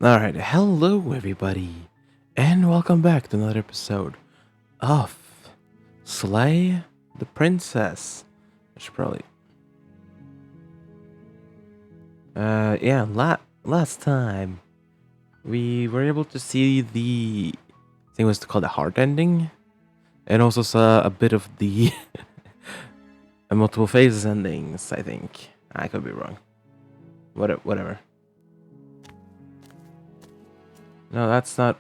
Alright, hello everybody, and welcome back to another episode of Slay the Princess. I should probably... last time we were able to see I think it was called the heart ending, and also saw a bit of the multiple phases endings, I think. I could be wrong. Whatever. No, that's not...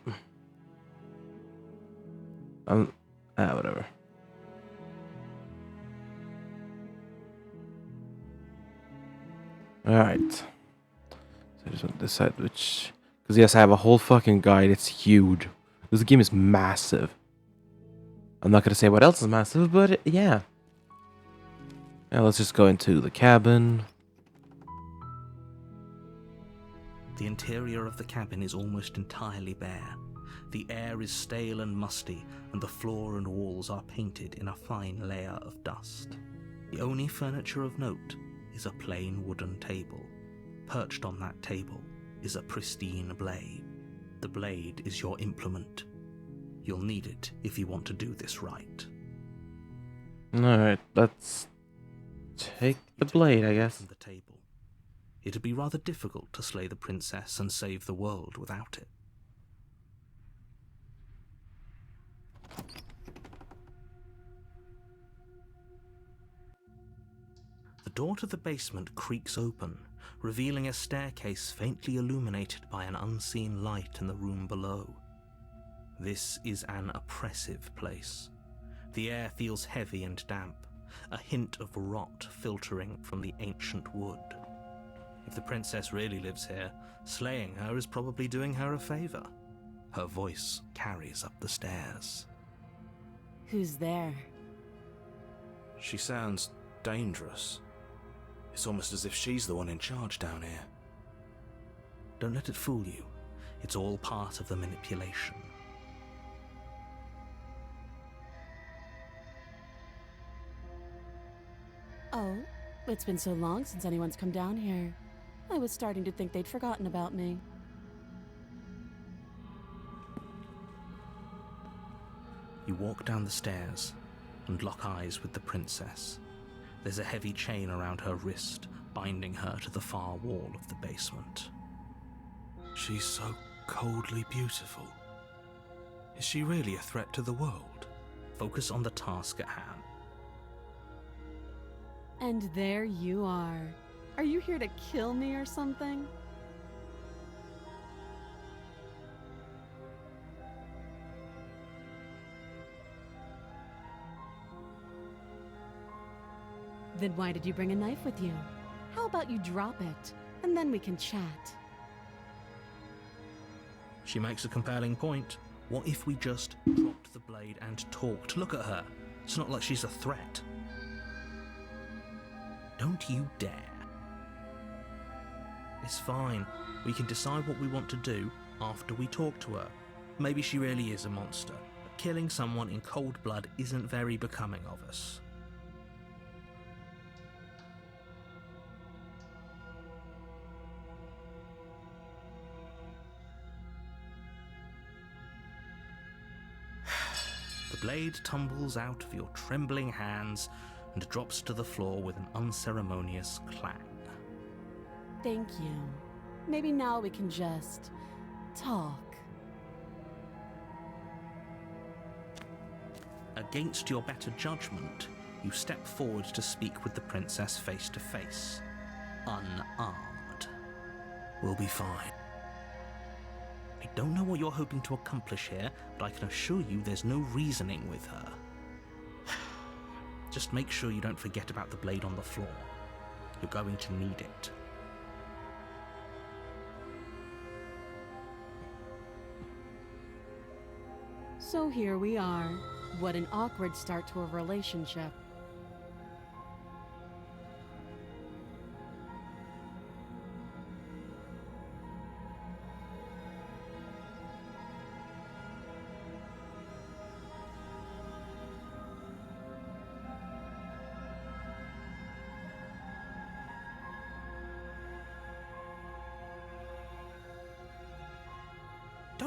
whatever. Alright. So I just want to decide which... Because yes, I have a whole fucking guide. It's huge. This game is massive. I'm not gonna say what else is massive, but yeah. Now let's just go into the cabin. The interior of the cabin is almost entirely bare. The air is stale and musty, and the floor and walls are painted in a fine layer of dust. The only furniture of note is a plain wooden table. Perched on that table is a pristine blade. The blade is your implement. You'll need it if you want to do this right. Alright, let's take the blade, I guess. From the table. It'd be rather difficult to slay the princess and save the world without it. The door to the basement creaks open, revealing a staircase faintly illuminated by an unseen light in the room below. This is an oppressive place. The air feels heavy and damp, a hint of rot filtering from the ancient wood. If the princess really lives here, slaying her is probably doing her a favor. Her voice carries up the stairs. Who's there? She sounds dangerous. It's almost as if she's the one in charge down here. Don't let it fool you. It's all part of the manipulation. Oh, it's been so long since anyone's come down here. I was starting to think they'd forgotten about me. You walk down the stairs and lock eyes with the princess. There's a heavy chain around her wrist, binding her to the far wall of the basement. She's so coldly beautiful. Is she really a threat to the world? Focus on the task at hand. And there you are. Are you here to kill me or something? Then why did you bring a knife with you? How about you drop it, and then we can chat? She makes a compelling point. What if we just dropped the blade and talked? Look at her. It's not like she's a threat. Don't you dare. It's fine. We can decide what we want to do after we talk to her. Maybe she really is a monster, but killing someone in cold blood isn't very becoming of us. The blade tumbles out of your trembling hands and drops to the floor with an unceremonious clang. Thank you. Maybe now we can just talk. Against your better judgment, you step forward to speak with the princess face to face, unarmed. We'll be fine. I don't know what you're hoping to accomplish here, but I can assure you there's no reasoning with her. Just make sure you don't forget about the blade on the floor. You're going to need it. So here we are. What an awkward start to a relationship.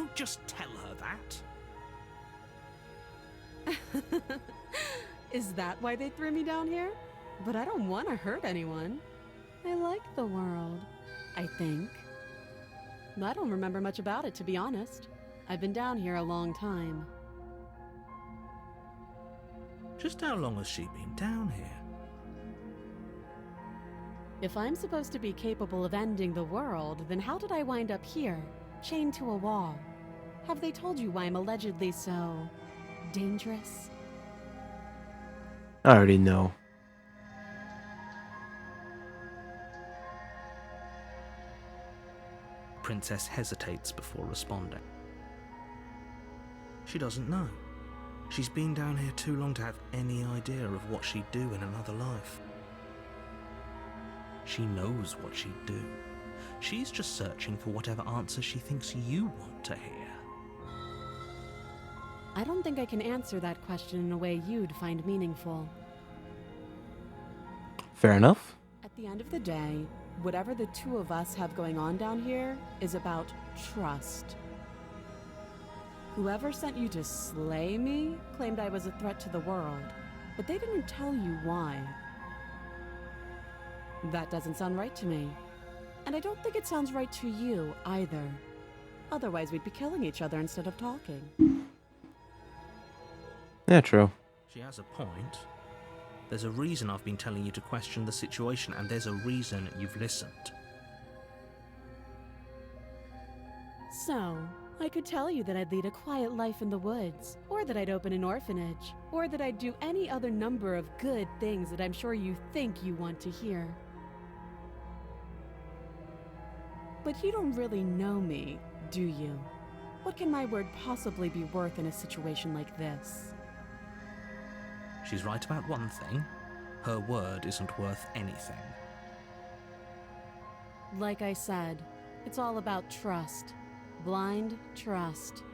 Don't just tell her that. Is that why they threw me down here? But I don't want to hurt anyone. I like the world, I think. I don't remember much about it, to be honest. I've been down here a long time. Just how long has she been down here? If I'm supposed to be capable of ending the world, then how did I wind up here, chained to a wall? Have they told you why I'm allegedly so dangerous? I already know. Princess hesitates before responding. She doesn't know. She's been down here too long to have any idea of what she'd do in another life. She knows what she'd do. She's just searching for whatever answer she thinks you want to hear. I don't think I can answer that question in a way you'd find meaningful. Fair enough. At the end of the day, whatever the two of us have going on down here is about trust. Whoever sent you to slay me claimed I was a threat to the world, but they didn't tell you why. That doesn't sound right to me. And I don't think it sounds right to you either. Otherwise, we'd be killing each other instead of talking. Yeah, true. She has a point. There's a reason I've been telling you to question the situation, and there's a reason you've listened. So, I could tell you that I'd lead a quiet life in the woods, or that I'd open an orphanage, or that I'd do any other number of good things that I'm sure you think you want to hear. But you don't really know me, do you? What can my word possibly be worth in a situation like this? She's right about one thing. Her word isn't worth anything. Like I said, it's all about trust. Blind trust.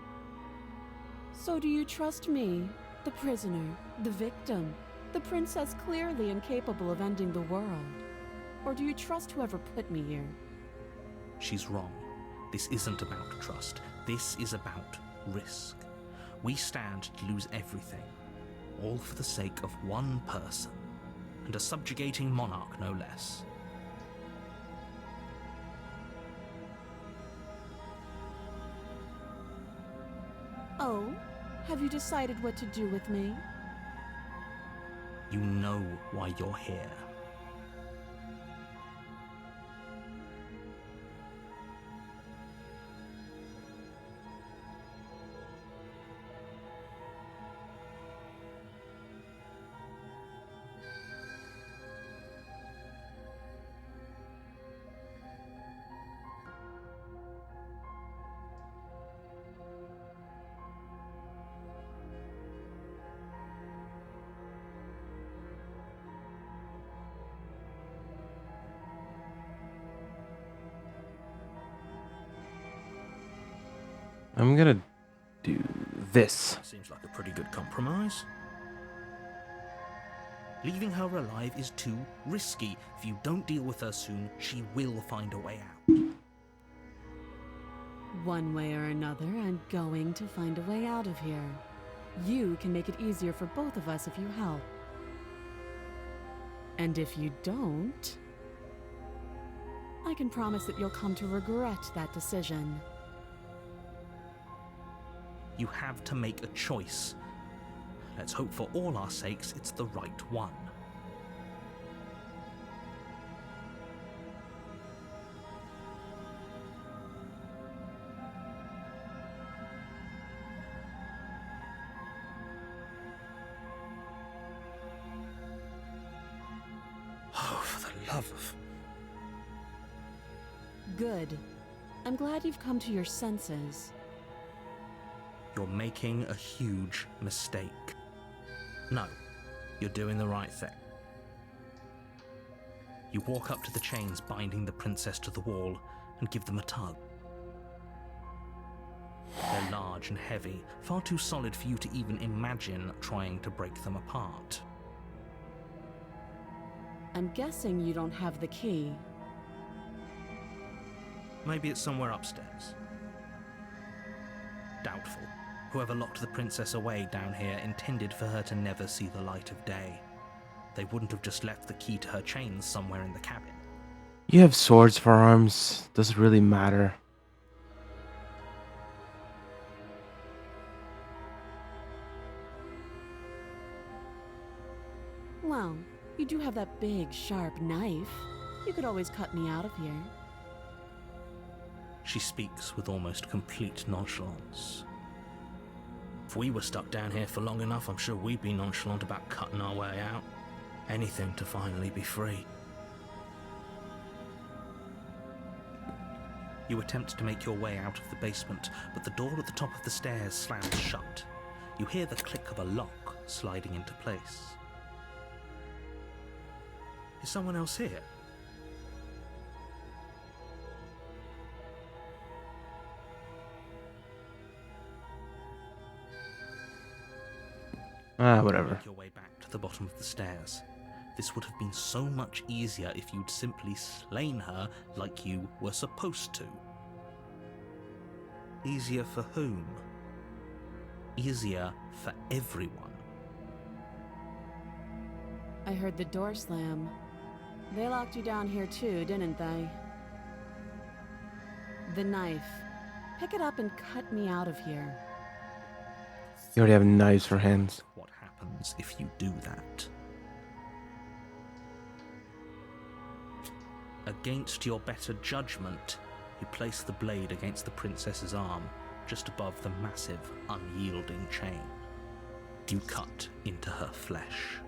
So do you trust me, the prisoner, the victim, the princess clearly incapable of ending the world? Or do you trust whoever put me here? She's wrong. This isn't about trust. This is about risk. We stand to lose everything, all for the sake of one person, and a subjugating monarch no less. Oh, have you decided what to do with me? You know why you're here. I'm gonna do this. Seems like a pretty good compromise. Leaving her alive is too risky. If you don't deal with her soon, she will find a way out. One way or another, I'm going to find a way out of here. You can make it easier for both of us if you help. And if you don't, I can promise that you'll come to regret that decision. You have to make a choice. Let's hope for all our sakes it's the right one. Oh, for the love of... Good. I'm glad you've come to your senses. You're making a huge mistake. No, you're doing the right thing. You walk up to the chains binding the princess to the wall and give them a tug. They're large and heavy, far too solid for you to even imagine trying to break them apart. I'm guessing you don't have the key. Maybe it's somewhere upstairs. Doubtful. Whoever locked the princess away down here intended for her to never see the light of day. They wouldn't have just left the key to her chains somewhere in the cabin. You have swords for arms. Does it really matter? Well, you do have that big, sharp knife. You could always cut me out of here. She speaks with almost complete nonchalance. If we were stuck down here for long enough, I'm sure we'd be nonchalant about cutting our way out. Anything to finally be free. You attempt to make your way out of the basement, but the door at the top of the stairs slams shut. You hear the click of a lock sliding into place. Is someone else here? Whatever. Make your way back to the bottom of the stairs. This would have been so much easier if you'd simply slain her like you were supposed to. Easier for whom? Easier for everyone. I heard the door slam. They locked you down here too, didn't they? The knife. Pick it up and cut me out of here. You already have knives for hands. What happens if you do that? Against your better judgment, you place the blade against the princess's arm, just above the massive, unyielding chain. You cut into her flesh.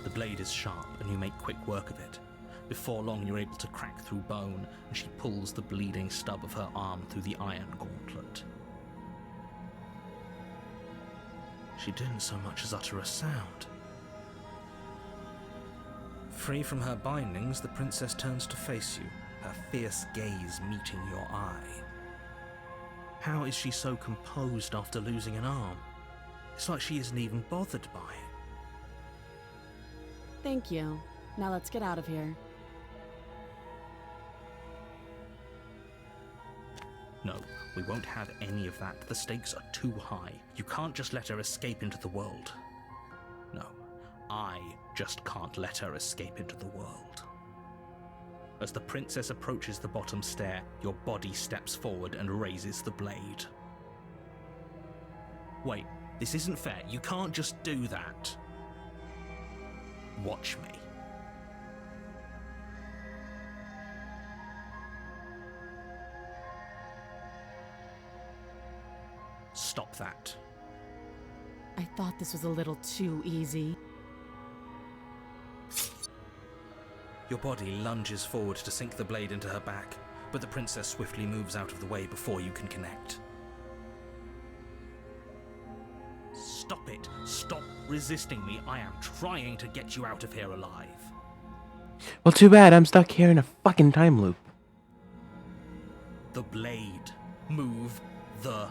The blade is sharp, and you make quick work of it. Before long, you're able to crack through bone, and she pulls the bleeding stub of her arm through the iron gauntlet. She didn't so much as utter a sound. Free from her bindings, the princess turns to face you, her fierce gaze meeting your eye. How is she so composed after losing an arm? It's like she isn't even bothered by it. Thank you. Now let's get out of here. No, we won't have any of that. The stakes are too high. You can't just let her escape into the world. No, I just can't let her escape into the world. As the princess approaches the bottom stair, your body steps forward and raises the blade. Wait, this isn't fair. You can't just do that. Watch me. Stop that. I thought this was a little too easy. Your body lunges forward to sink the blade into her back, but the princess swiftly moves out of the way before you can connect. Stop it! Stop resisting me! I am trying to get you out of here alive. Well, too bad. I'm stuck here in a fucking time loop. The blade. Move the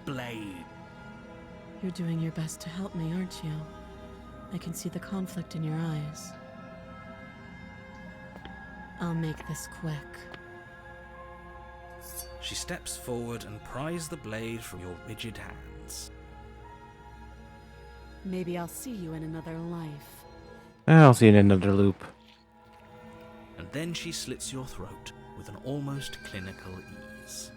blade. You're doing your best to help me, aren't you? I can see the conflict in your eyes. I'll make this quick. She steps forward and pries the blade from your rigid hands. Maybe I'll see you in another life. I'll see you in another loop. And then she slits your throat with an almost clinical ease.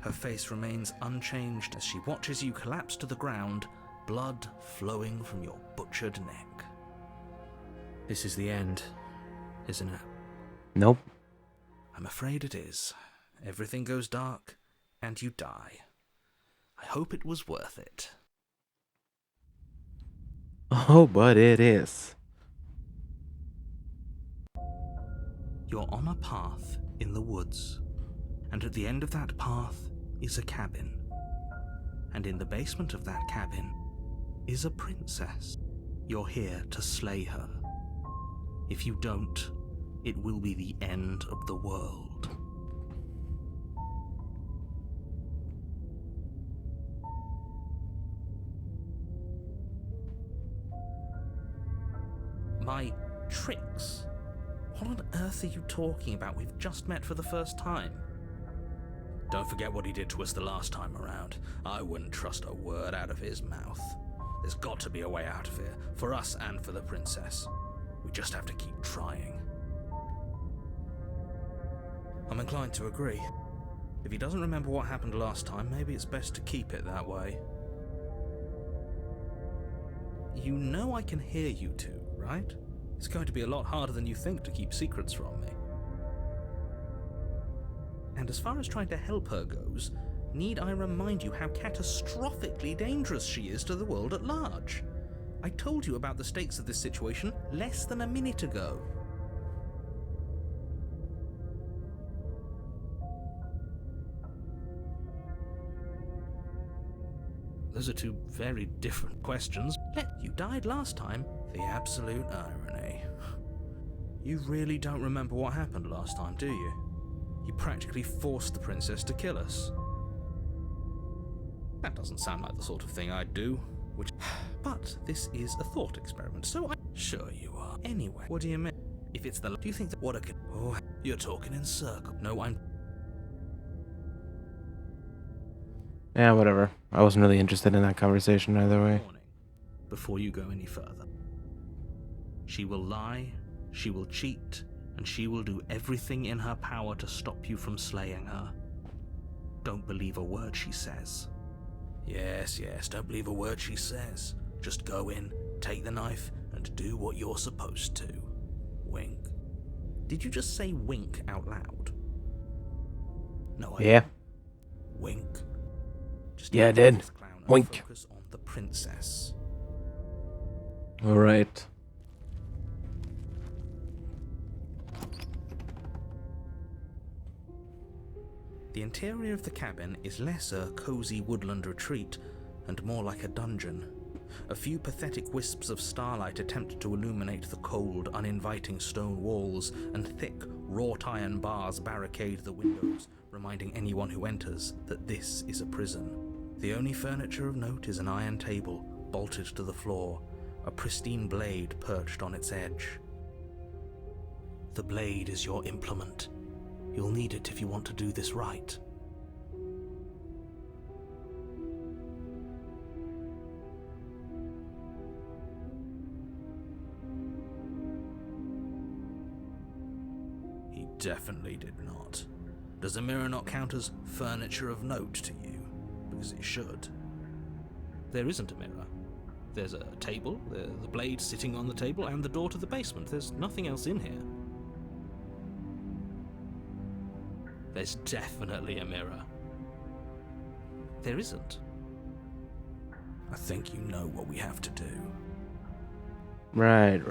Her face remains unchanged as she watches you collapse to the ground, blood flowing from your butchered neck. This is the end, isn't it? Nope. I'm afraid it is. Everything goes dark, and you die. I hope it was worth it. Oh, but it is. You're on a path in the woods, and at the end of that path is a cabin. And in the basement of that cabin is a princess. You're here to slay her. If you don't, it will be the end of the world. My tricks? What on earth are you talking about? We've just met for the first time. Don't forget what he did to us the last time around. I wouldn't trust a word out of his mouth. There's got to be a way out of here, for us and for the princess. We just have to keep trying. I'm inclined to agree. If he doesn't remember what happened last time, maybe it's best to keep it that way. You know I can hear you two, right? It's going to be a lot harder than you think to keep secrets from me. And as far as trying to help her goes, need I remind you how catastrophically dangerous she is to the world at large? I told you about the stakes of this situation less than a minute ago. Those are two very different questions. You died last time. The absolute irony. You really don't remember what happened last time, do you? You practically forced the princess to kill us. That doesn't sound like the sort of thing I'd do, But this is a thought experiment, so Sure you are. Anyway, what do you mean? If it's do you think that what a... Oh, you're talking in circles. No, I'm... Yeah, whatever. I wasn't really interested in that conversation either way. Before you go any further. She will lie, she will cheat, and she will do everything in her power to stop you from slaying her. Don't believe a word she says. Yes, don't believe a word she says. Just go in, take the knife, and do what you're supposed to. Wink. Did you just say wink out loud? No, Yeah. Wink. Just Yeah, I did. Wink. Focus on the princess. Alright. The interior of the cabin is less a cozy woodland retreat and more like a dungeon. A few pathetic wisps of starlight attempt to illuminate the cold, uninviting stone walls, and thick, wrought iron bars barricade the windows, reminding anyone who enters that this is a prison. The only furniture of note is an iron table, bolted to the floor, a pristine blade perched on its edge. The blade is your implement. You'll need it if you want to do this right. He definitely did not. Does the mirror not count as furniture of note to you? Because it should. There isn't a mirror. There's a table, the blade sitting on the table, and the door to the basement. There's nothing else in here. There's definitely a mirror. There isn't. I think you know what we have to do. Right.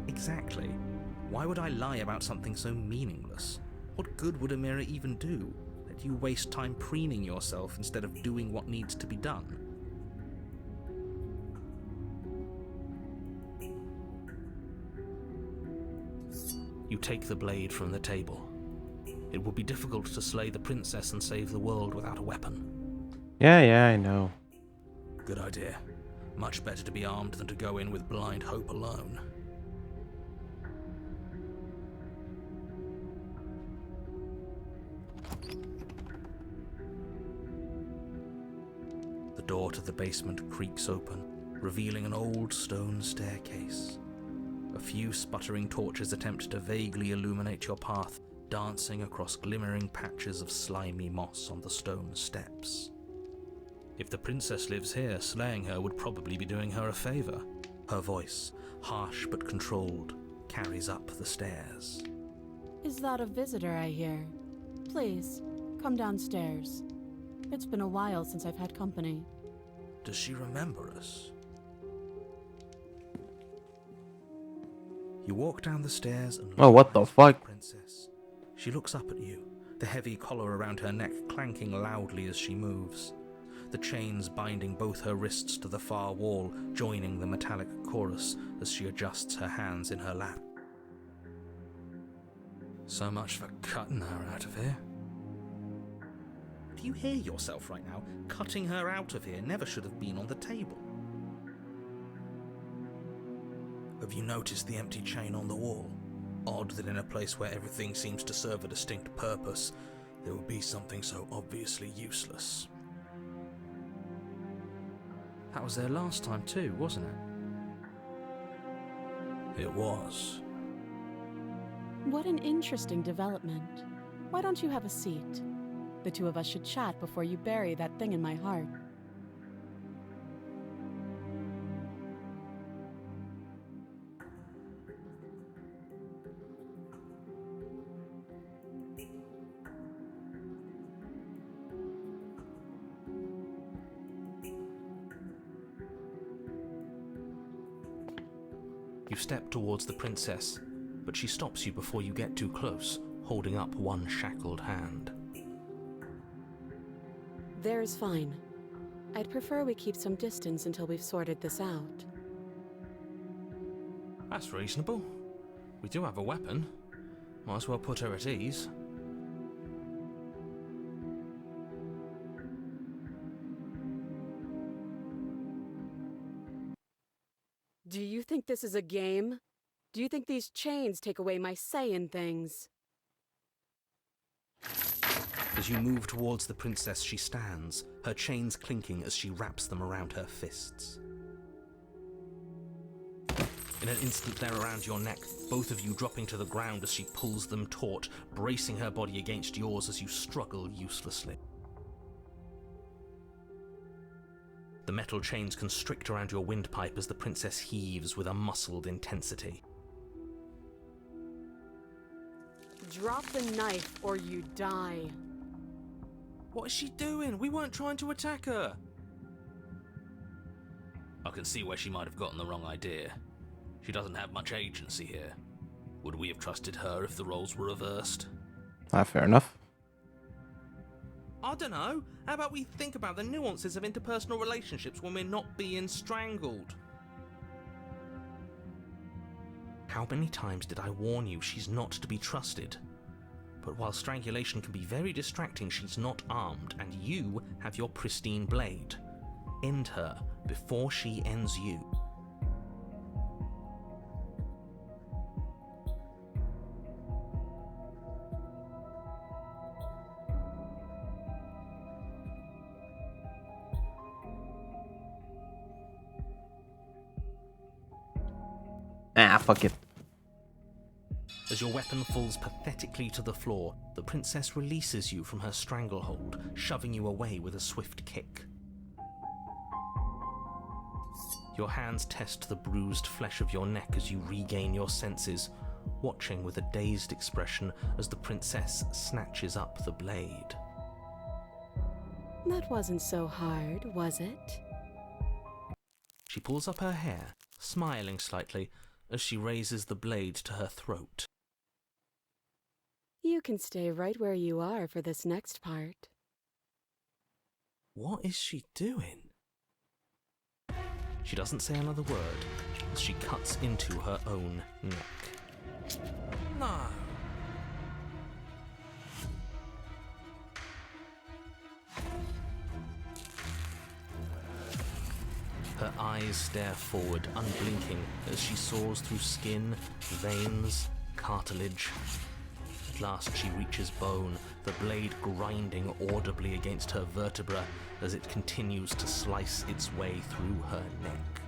Exactly. Why would I lie about something so meaningless? What good would a mirror even do? Let you waste time preening yourself instead of doing what needs to be done. You take the blade from the table. It will be difficult to slay the princess and save the world without a weapon. Yeah, I know. Good idea. Much better to be armed than to go in with blind hope alone. The door to the basement creaks open, revealing an old stone staircase. A few sputtering torches attempt to vaguely illuminate your path, dancing across glimmering patches of slimy moss on the stone steps. If the princess lives here, slaying her would probably be doing her a favor. Her voice, harsh but controlled, carries up the stairs. Is that a visitor I hear? Please, come downstairs. It's been a while since I've had company. Does she remember us? You walk down the stairs and Oh, what the fuck? Princess. She looks up at you, the heavy collar around her neck clanking loudly as she moves. The chains binding both her wrists to the far wall, joining the metallic chorus as she adjusts her hands in her lap. So much for cutting her out of here. Do you hear yourself right now? Cutting her out of here never should have been on the table. Have you noticed the empty chain on the wall? Odd that in a place where everything seems to serve a distinct purpose, there would be something so obviously useless. That was there last time too, wasn't it? It was. What an interesting development. Why don't you have a seat? The two of us should chat before you bury that thing in my heart. You step towards the princess, but she stops you before you get too close, holding up one shackled hand. There's fine. I'd prefer we keep some distance until we've sorted this out. That's reasonable. We do have a weapon. Might as well put her at ease. Do you think this is a game? Do you think these chains take away my say in things? As you move towards the princess, she stands, her chains clinking as she wraps them around her fists. In an instant, they're around your neck, both of you dropping to the ground as she pulls them taut, bracing her body against yours as you struggle uselessly. The metal chains constrict around your windpipe as the princess heaves with a muscled intensity. Drop the knife or you die. What is she doing? We weren't trying to attack her. I can see where she might have gotten the wrong idea. She doesn't have much agency here. Would we have trusted her if the roles were reversed? Fair enough. I don't know. How about we think about the nuances of interpersonal relationships when we're not being strangled? How many times did I warn you she's not to be trusted? But while strangulation can be very distracting, she's not armed, and you have your pristine blade. End her before she ends you. Ah, fuck it. As your weapon falls pathetically to the floor, the princess releases you from her stranglehold, shoving you away with a swift kick. Your hands test the bruised flesh of your neck as you regain your senses, watching with a dazed expression as the princess snatches up the blade. That wasn't so hard, was it? She pulls up her hair, smiling slightly, as she raises the blade to her throat. You can stay right where you are for this next part. What is she doing? She doesn't say another word as she cuts into her own neck. No. Her eyes stare forward, unblinking, as she saws through skin, veins, cartilage. At last she reaches bone, the blade grinding audibly against her vertebra as it continues to slice its way through her neck.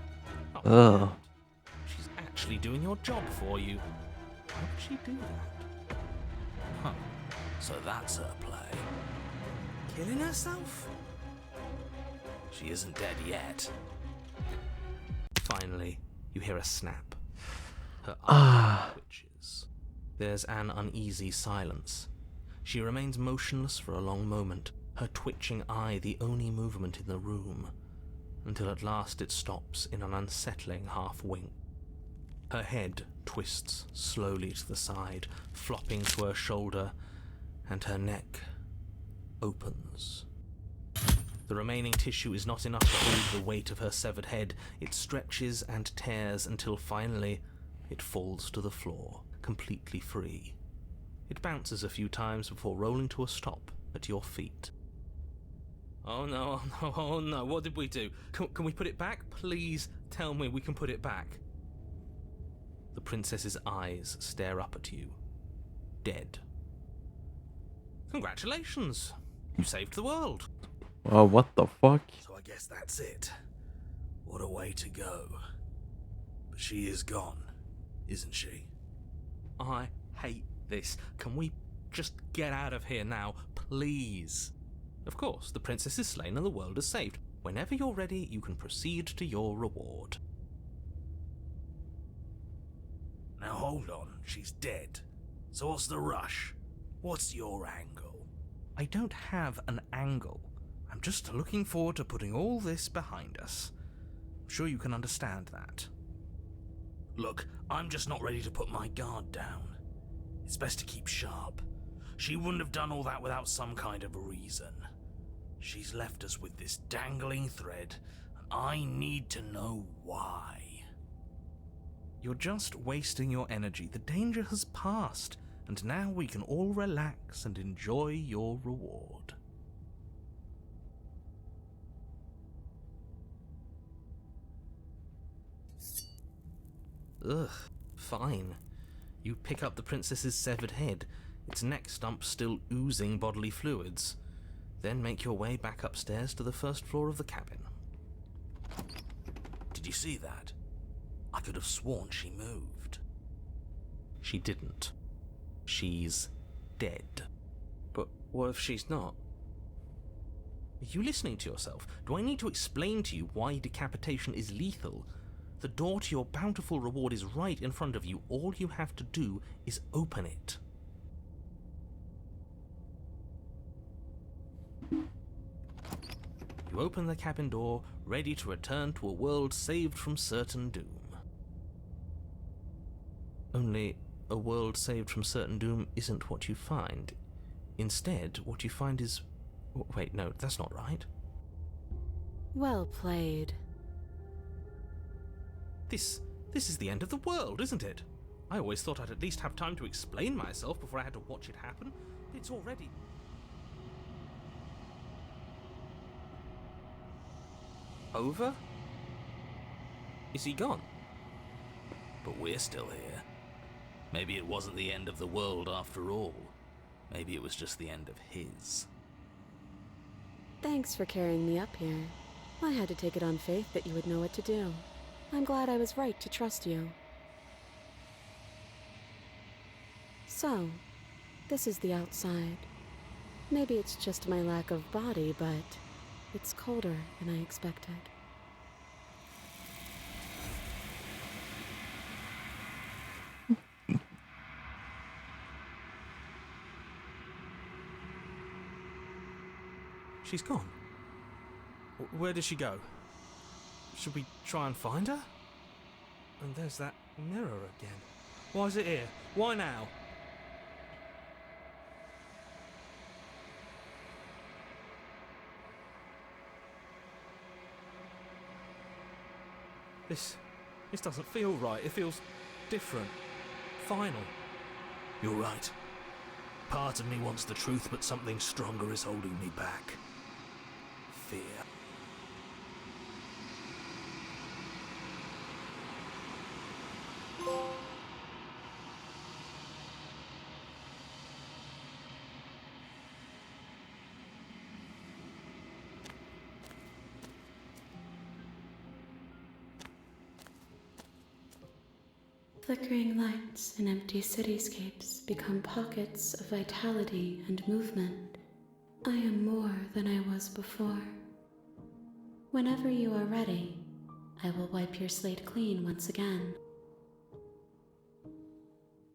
Oh, Ugh. she's actually doing your job for you. How did she do that? Huh. So that's her play. Killing herself? She isn't dead yet. Finally, you hear a snap. Her eye twitches. There's an uneasy silence. She remains motionless for a long moment, her twitching eye the only movement in the room, until at last it stops in an unsettling half-wink. Her head twists slowly to the side, flopping to her shoulder, and her neck opens. The remaining tissue is not enough to hold the weight of her severed head. It stretches and tears until finally it falls to the floor, completely free. It bounces a few times before rolling to a stop at your feet. Oh no, oh no, oh no, what did we do? Can we put it back? Please tell me we can put it back. The princess's eyes stare up at you, dead. Congratulations, you saved the world. Oh, what the fuck? So I guess that's it. What a way to go. But she is gone, isn't she? I hate this. Can we just get out of here now, please? Of course, the princess is slain and the world is saved. Whenever you're ready, you can proceed to your reward. Now hold on, she's dead. So what's the rush? What's your angle? I don't have an angle. I'm just looking forward to putting all this behind us. I'm sure you can understand that. Look, I'm just not ready to put my guard down. It's best to keep sharp. She wouldn't have done all that without some kind of a reason. She's left us with this dangling thread, and I need to know why. You're just wasting your energy. The danger has passed, and now we can all relax and enjoy your reward. Ugh, fine. You pick up the princess's severed head, its neck stump still oozing bodily fluids. Then make your way back upstairs to the first floor of the cabin. Did you see that? I could have sworn she moved. She didn't. She's dead. But what if she's not? Are you listening to yourself? Do I need to explain to you why decapitation is lethal? The door to your bountiful reward is right in front of you. All you have to do is open it. You open the cabin door, ready to return to a world saved from certain doom. Only, a world saved from certain doom isn't what you find. Instead, what you find is... Wait, no, that's not right. Well played. This is the end of the world, isn't it? I always thought I'd at least have time to explain myself before I had to watch it happen. It's already... over? Is he gone? But we're still here. Maybe it wasn't the end of the world after all. Maybe it was just the end of his. Thanks for carrying me up here. I had to take it on faith that you would know what to do. I'm glad I was right to trust you. So, this is the outside. Maybe it's just my lack of body, but it's colder than I expected. She's gone. Where did she go? Should we try and find her? And there's that mirror again. Why is it here? Why now? This doesn't feel right. It feels different. Final. You're right. Part of me wants the truth, but something stronger is holding me back. Fear. Flickering lights in empty cityscapes become pockets of vitality and movement. I am more than I was before. Whenever you are ready, I will wipe your slate clean once again.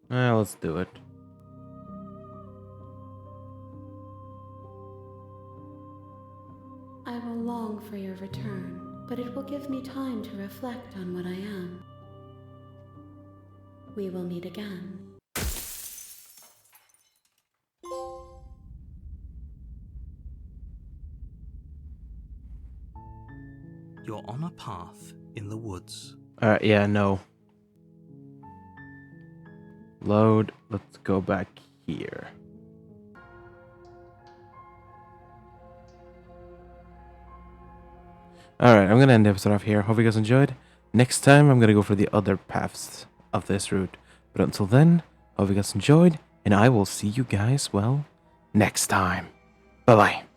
Let's do it. I will long for your return, but it will give me time to reflect on what I am. We will meet again. You're on a path in the woods. Alright, yeah, no. Load. Let's go back here. Alright, I'm gonna end the episode off here. Hope you guys enjoyed. Next time, I'm gonna go for the other paths of this route. But until then, hope you guys enjoyed, and I will see you guys, well, next time. Bye-bye.